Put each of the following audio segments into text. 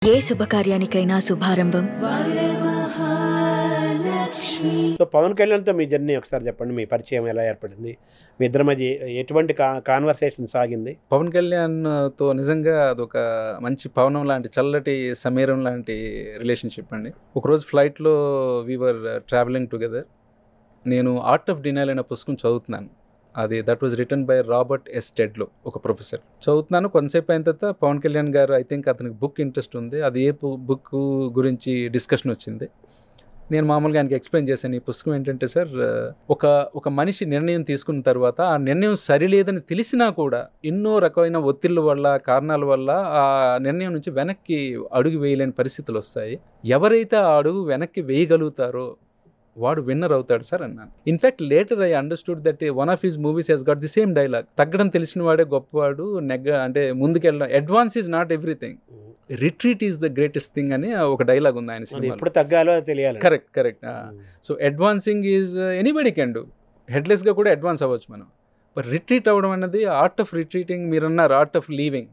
ఏ శుభకార్యానికైనా శుభారంభం. So Pawan కళ్యాణ్తో మీ journey ఒకసారి చెప్పండి. మీ పరిచయం ఎలా ఏర్పడింది? మీ ఇద్దరి మధ్య ఎటువంటి కాన్వర్సేషన్ సాగింది? పవన్ కళ్యాణ్తో నిజంగా అదొక మంచి పవనం లాంటి, చల్లటి సమీరం లాంటి రిలేషన్షిప్ అండి. ఒకరోజు ఫ్లైట్లో వీవర్ ట్రావెలింగ్ టుగెదర్. నేను ఆర్ట్ ఆఫ్ డినైల్ అనే పుస్తకం చదువుతున్నాను. అది that was written by Robert S Tedlow, ఒక ప్రొఫెసర్. చదువుతున్నాను. కొంతసేపు అయిన తర్వాత పవన్ కళ్యాణ్ గారు, ఐ థింక్ అతనికి బుక్ ఇంట్రెస్ట్ ఉంది, అది ఏ బుక్ గురించి డిస్కషన్ వచ్చింది. నేను మామూలుగా ఆయనకి ఎక్స్ప్లెయిన్ చేశాను, ఈ పుస్తకం ఏంటంటే సార్, ఒక మనిషి నిర్ణయం తీసుకున్న తర్వాత ఆ నిర్ణయం సరిలేదని తెలిసినా కూడా ఎన్నో రకమైన ఒత్తిళ్ళ వల్ల, కారణాల వల్ల ఆ నిర్ణయం నుంచి వెనక్కి అడుగు వేయలేని పరిస్థితులు వస్తాయి. ఎవరైతే ఆ అడుగు వెనక్కి వేయగలుగుతారో వాడు విన్నర్ అవుతాడు సార్ అన్నాను. In fact later I understood that one of his movies he's got the same dialogue. తగ్గడం తెలిసిన వాడే గొప్పవాడు, అంటే ముందుకెళ్ళడం, advance is not everything, retreat is the greatest thing అని ఒక డైలాగ్ ఉంది ఆయన సినిమా. ఎప్పుడు తగ్గాలో తెలియాలి. Correct. So advancing is anybody can do. హెడ్లెస్గా కూడా అడ్వాన్స్ అవ్వచ్చు మనం. బట్ రిట్రీట్ అవ్వడం అనేది, ఆర్ట్ ఆఫ్ రిట్రీటింగ్, మీరన్నారు ఆర్ట్ ఆఫ్ లీవింగ్,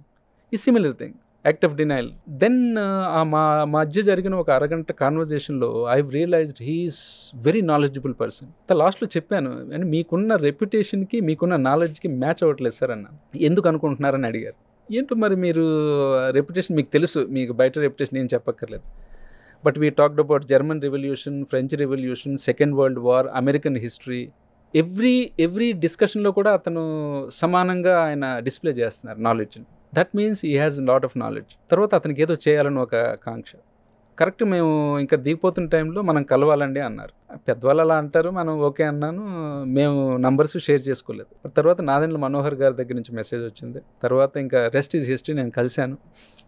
ఈ similar thing, act of denial. Then మా మధ్య జరిగిన ఒక అరగంట కాన్వర్జేషన్లో I realized he is very knowledgeable person. లాస్ట్లో చెప్పాను, అని మీకున్న రెప్యుటేషన్కి మీకున్న నాలెడ్జ్కి మ్యాచ్ అవ్వట్లేదు సార్ అన్నాను. ఎందుకు అనుకుంటున్నారని అడిగారు. ఏంటో మరి, మీరు రెప్యుటేషన్ మీకు తెలుసు, మీకు బయట రెప్యుటేషన్ ఏం చెప్పక్కర్లేదు. But we talked about German revolution, French revolution, second world war, American history. Every డిస్కషన్లో కూడా అతను సమానంగా ఆయన డిస్ప్లే చేస్తున్నారు నాలెడ్జ్ని. That means he has lot of knowledge. తర్వాత అతనికి ఏదో చేయాలని ఒక కాంక్ష. కరెక్ట్, మేము ఇంకా దిగిపోతున్న టైంలో మనం కలవాలండి అన్నారు. పెద్దవాళ్ళు అలా అంటారు, మనం ఓకే అన్నాను. మేము నంబర్స్ షేర్ చేసుకోలేదు. తర్వాత నాదెండ్ల మనోహర్ గారి దగ్గర నుంచి మెసేజ్ వచ్చింది. తర్వాత ఇంకా రెస్ట్ ఈజ్ హిస్టరీ. నేను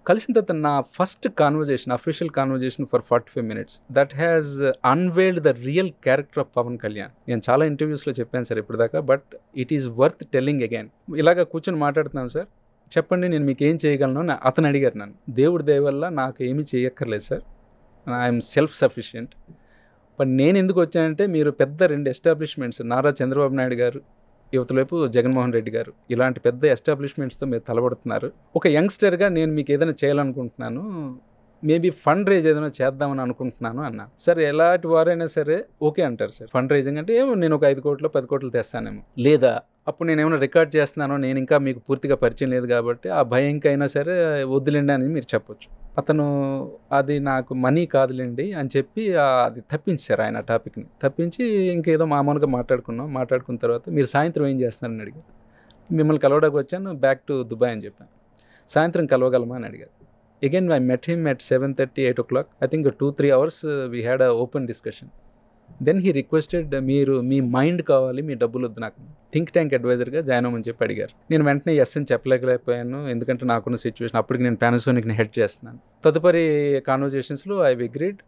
కలిసిన తర్వాత నా first conversation, official conversation for 45 minutes, that has unveiled the real character of Pawan Kalyan. నేను చాలా ఇంటర్వ్యూస్లో చెప్పాను సార్ ఇప్పటిదాకా, but it is worth telling again. ఇలాగా కూర్చొని మాట్లాడుతున్నాను సార్, చెప్పండి నేను మీకు ఏం చేయగలను అని అతను అడిగారు నన్ను. దేవుడి దయ వల్ల నాకు ఏమీ చేయక్కర్లేదు sir, I'm self sufficient. But నేను ఎందుకు వచ్చానంటే, మీరు పెద్ద 2 ఎస్టాబ్లిష్మెంట్స్, నారా చంద్రబాబు నాయుడు గారు, యువతలైపు జగన్మోహన్ రెడ్డి గారు, ఇలాంటి పెద్ద ఎస్టాబ్లిష్మెంట్స్తో మీరు తలబడుతున్నారు. ఒక యంగ్స్టర్గా నేను మీకు ఏదైనా చేయాలనుకుంటున్నాను, మేబీ ఫండ్ రైజ్ ఏదైనా చేద్దామని అనుకుంటున్నాను అన్నాను. సరే, ఎలాంటి వారైనా సరే ఓకే అంటారు సార్. ఫండ్ రైజింగ్ అంటే ఏమో నేను ఒక 5 కోట్లు 10 కోట్లు తెస్తానేమో, లేదా అప్పుడు నేను ఏమైనా రికార్డ్ చేస్తున్నానో, నేను ఇంకా మీకు పూర్తిగా పరిచయం లేదు కాబట్టి ఆ భయంకైనా సరే వద్దులేండి అని మీరు చెప్పొచ్చు. అతను అది నాకు మనీ కాదులేండి అని చెప్పి అది తప్పించారు. ఆయన టాపిక్ని తప్పించి ఇంకేదో మామూలుగా మాట్లాడుకున్న తర్వాత మీరు సాయంత్రం ఏం చేస్తున్నారని అడిగారు. మిమ్మల్ని కలవడానికి వచ్చాను, బ్యాక్ టు దుబాయ్ అని చెప్పాను. సాయంత్రం కలవగలమా అని అడిగారు. Again, I met him at 7:30, 8 o'clock. I think 2-3 hours we had an open discussion. Then he requested, మీరు మీ మైండ్ కావాలి, మీ డబ్బులు వద్దు, నాకు థింక్ ట్యాంక్ అడ్వైజర్గా జాయిన్ అవ్వమని చెప్పి అడిగారు. నేను వెంటనే ఎస్ అని చెప్పలేకపోయాను, ఎందుకంటే నాకున్న సిచ్యువేషన్, అప్పటికి నేను పానాసోనిక్ని హెడ్ చేస్తున్నాను. తదుపరి కాన్వర్జేషన్స్లో I agreed.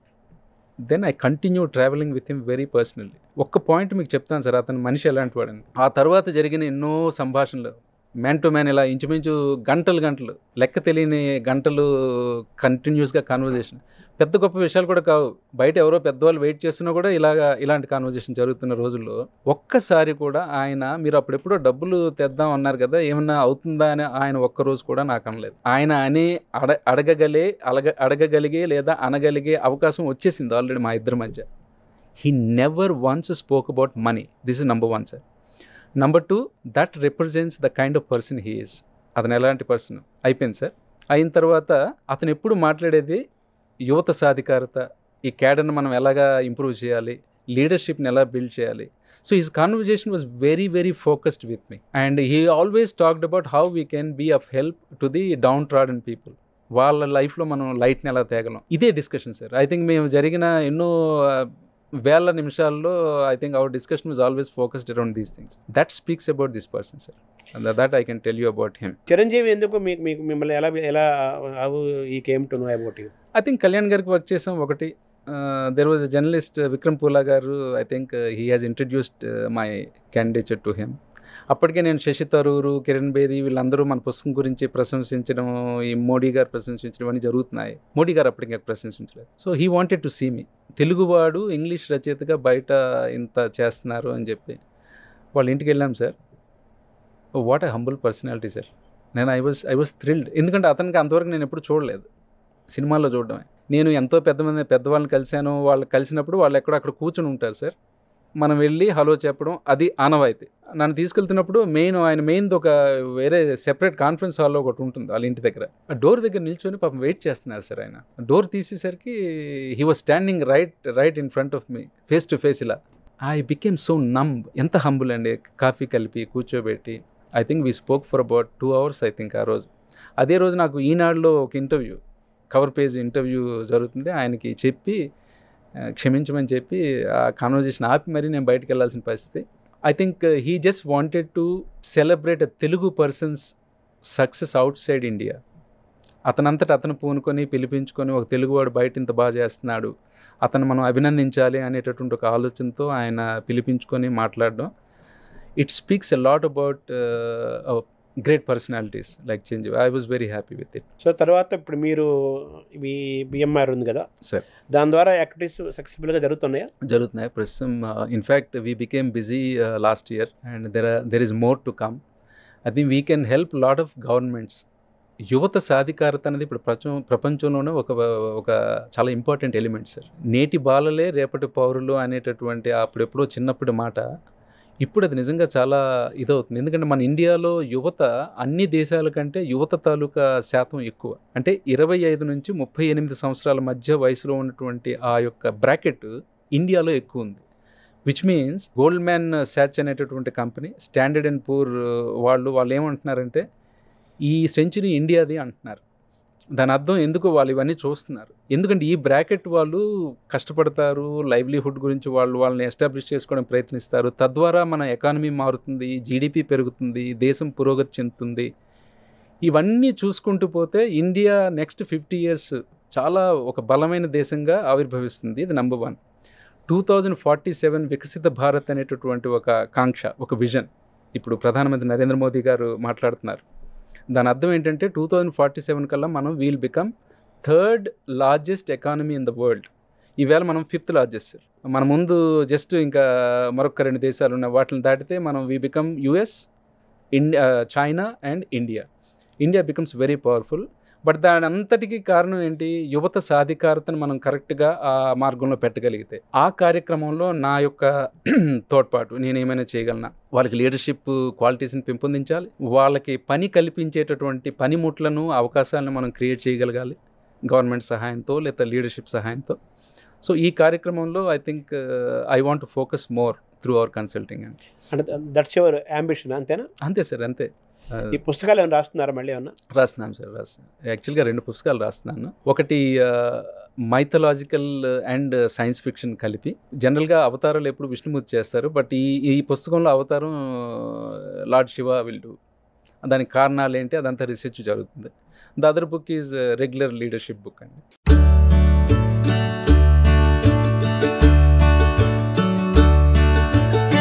Then I continue travelling with him very personally. ఒక్క పాయింట్ మీకు చెప్తాను సార్, అతను మనిషి ఎలాంటి వాడని. ఆ తర్వాత జరిగిన ఎన్నో సంభాషణలు, మ్యాన్ టు మ్యాన్, ఇలా ఇంచుమించు గంటలు లెక్క తెలియని గంటలు కంటిన్యూస్గా కాన్వర్జేషన్. పెద్ద గొప్ప విషయాలు కూడా కావు, బయట ఎవరో పెద్దవాళ్ళు వెయిట్ చేస్తున్నా కూడా ఇలాంటి కాన్వర్జేషన్ జరుగుతున్న రోజుల్లో ఒక్కసారి కూడా ఆయన, మీరు అప్పుడెప్పుడో డబ్బులు తెద్దాం అన్నారు కదా, ఏమన్నా అవుతుందా అని ఆయన ఒక్కరోజు కూడా నాకు అనలేదు. ఆయన అడగగలిగే లేదా అనగలిగే అవకాశం వచ్చేసింది ఆల్రెడీ మా ఇద్దరి మధ్య. He never once spoke about money. This is number 1 sir. Number 2, that represents the kind of person he is. అతను ఎలాంటి పర్సన్ అయిపోయింది సార్. అయిన తర్వాత అతను ఎప్పుడు మాట్లాడేది యువత సాధికారత, ఈ క్యాడర్ని మనం ఎలాగా ఇంప్రూవ్ చేయాలి, లీడర్షిప్ని ఎలా బిల్డ్ చేయాలి. So his conversation was very very focused with me, and he always talked about how we can be of help to the down trodden people. వాళ్ళ లైఫ్లో మనం లైట్ని ఎలా తేగలం, ఇదే డిస్కషన్ సార్. ఐ థింక్ మేము జరిగిన ఎన్నో వేల నిమిషాల్లో I think our discussion was always focused around these things. That speaks about this person sir, that I can tell you about him. Chiranjeevi ఎందుకు మిమ్మల్ని ఎలా how he came to know about you? I think Kalyan గారికి work చేసాం. ఒకటి, there was a journalist Vikram Poola garu, I think he has introduced my candidature to him. అప్పటికే నేను శశి తరూరు, కిరణ్ బేది, వీళ్ళందరూ మన పుస్తకం గురించి ప్రశంసించడం, ఈ మోడీ గారు ప్రశంసించడం అని జరుగుతున్నాయి. మోడీ గారు అప్పటికే ప్రశంసించలేదు. So he wanted to see me, తెలుగువాడు ఇంగ్లీష్ రచయితగా బయట ఇంత చేస్తున్నారు అని చెప్పి. వాళ్ళ ఇంటికి వెళ్ళాం sir. What a humble personality sir. నేను ఐ వాజ్ థ్రిల్డ్, ఎందుకంటే అతనికి అంతవరకు నేను ఎప్పుడు చూడలేదు. సినిమాల్లో చూడడమే. నేను ఎంతో పెద్దవాళ్ళని కలిశాను, వాళ్ళు కలిసినప్పుడు వాళ్ళు ఎక్కడో అక్కడ కూర్చొని ఉంటారు సార్. మనం వెళ్ళి హలో చెప్పడం అది ఆనవాయితీ. నన్ను తీసుకెళ్తున్నప్పుడు మెయిన్‌ది ఒక వేరే సెపరేట్ కాన్ఫరెన్స్ హాల్‌లో ఒకటి ఉంటుంది వాళ్ళ ఇంటి దగ్గర. ఆ డోర్ దగ్గర నిల్చొని పాపం వెయిట్ చేస్తున్నారు సార్ ఆయన. డోర్ తీసేసరికి he was standing right in front of me, face to face ఇలా. I became so numb. ఎంత హంబుల్ అండి. కాఫీ కలిపి కూర్చోబెట్టి I think we spoke for about 2 hours I think ఆ రోజు. అదే రోజు నాకు ఈనాడులో ఒక ఇంటర్వ్యూ, కవర్ పేజ్ ఇంటర్వ్యూ జరుగుతుంది. ఆయనకి చెప్పి క్షమించమని చెప్పి ఆ కాన్వర్జేషన్ ఆపి మరి నేను బయటకు వెళ్ళాల్సిన పరిస్థితి. I think he just wanted to celebrate a Telugu person's success outside India. అతనంతట అతను పూనుకొని పిలిపించుకొని ఒక తెలుగువాడు బయట ఇంత బాగా చేస్తున్నాడు, అతను మనం అభినందించాలి అనేటటువంటి ఒక ఆలోచనతో ఆయన పిలిపించుకొని మాట్లాడడం. It speaks a lot about great personalities like Chiranjeevi. I was very happy with it. So తర్వాత ఇప్పుడు మీరు మీ బిఎంఆర్ ఉంది కదా సార్, దాని ద్వారా యాక్టివిటీస్ సక్సెస్ఫుల్గా జరుగుతున్నాయా? జరుగుతున్నాయి ప్రస్తుతం. In fact we became busy last year and there is more to come. I think we can help lot of governments. యువత సాధికారత అనేది ఇప్పుడు ప్రపంచంలోనే ఒక చాలా ఇంపార్టెంట్ ఎలిమెంట్ సార్. నేటి బాలలే రేపటి పౌరులు అనేటటువంటి అప్పుడెప్పుడో చిన్నప్పుడు మాట ఇప్పుడు అది నిజంగా చాలా ఇదవుతుంది. ఎందుకంటే మన ఇండియాలో యువత అన్ని దేశాల కంటే యువత తాలూకా శాతం ఎక్కువ. అంటే 25 నుంచి 38 సంవత్సరాల మధ్య వయసులో ఉన్నటువంటి ఆ యొక్క బ్రాకెట్ ఇండియాలో ఎక్కువ ఉంది. విచ్ మీన్స్ గోల్డ్మ్యాన్ సాచ్ అనేటటువంటి కంపెనీ, స్టాండర్డ్ అండ్ పూర్ వాళ్ళు ఏమంటున్నారంటే ఈ సెంచరీ ఇండియాది అంటున్నారు. దాని అర్థం ఎందుకు వాళ్ళు ఇవన్నీ చూస్తున్నారు. ఎందుకంటే ఈ బ్రాకెట్ వాళ్ళు కష్టపడతారు, లైవ్లీహుడ్ గురించి వాళ్ళని ఎస్టాబ్లిష్ చేసుకోవడం ప్రయత్నిస్తారు. తద్వారా మన ఎకానమీ మారుతుంది, జీడిపి పెరుగుతుంది, దేశం పురోగతి చెందుతుంది. ఇవన్నీ చూసుకుంటూ పోతే ఇండియా నెక్స్ట్ 50 years చాలా ఒక బలమైన దేశంగా ఆవిర్భవిస్తుంది. ఇది నెంబర్ 1. 2047 వికసిత భారత్ అనేటటువంటి ఒక కాంక్ష, ఒక విజన్ ఇప్పుడు ప్రధానమంత్రి నరేంద్ర మోదీ గారు మాట్లాడుతున్నారు. దాని అర్థం ఏంటంటే 2047 కల్లా మనం we'll become 3rd largest economy in the world. ఈవేళ మనం 5th largest. మన ముందు జస్ట్ ఇంకా మరొక 2 దేశాలు ఉన్నాయి. వాటిని దాటితే మనం we become US, China and India. India becomes very powerful. But దాని అంతటికీ కారణం ఏంటి? యువత సాధికారతను మనం కరెక్ట్గా ఆ మార్గంలో పెట్టగలిగితే. ఆ కార్యక్రమంలో నా యొక్క తోడ్పాటు నేను ఏమైనా చేయగలనా? వాళ్ళకి లీడర్షిప్ క్వాలిటీస్ని పెంపొందించాలి, వాళ్ళకి పని కల్పించేటటువంటి పనిముట్లను, అవకాశాలను మనం క్రియేట్ చేయగలగాలి గవర్నమెంట్ సహాయంతో లేదా లీడర్షిప్ సహాయంతో. సో ఈ కార్యక్రమంలో I think I want to focus more through our consulting. అంటే దట్స్ యువర్ అంబిషన్, అంతేనా? అంతే సార్, అంతే. ఈ పుస్తకాలు ఏమైనా రాస్తున్నారా? మళ్ళీ ఏమన్నా రాస్తున్నాను సార్, రాస్తున్నాను. యాక్చువల్గా 2 పుస్తకాలు రాస్తున్నాను. ఒకటి మైథలాజికల్ అండ్ సైన్స్ ఫిక్షన్ కలిపి. జనరల్గా అవతారాలు ఎప్పుడు విష్ణుమూర్తి చేస్తారు, బట్ ఈ పుస్తకంలో అవతారం లార్డ్ శివ విల్ డూ. దానికి కారణాలు ఏంటి అదంతా రీసెర్చ్ జరుగుతుంది. The other book is regular leadership book అండి.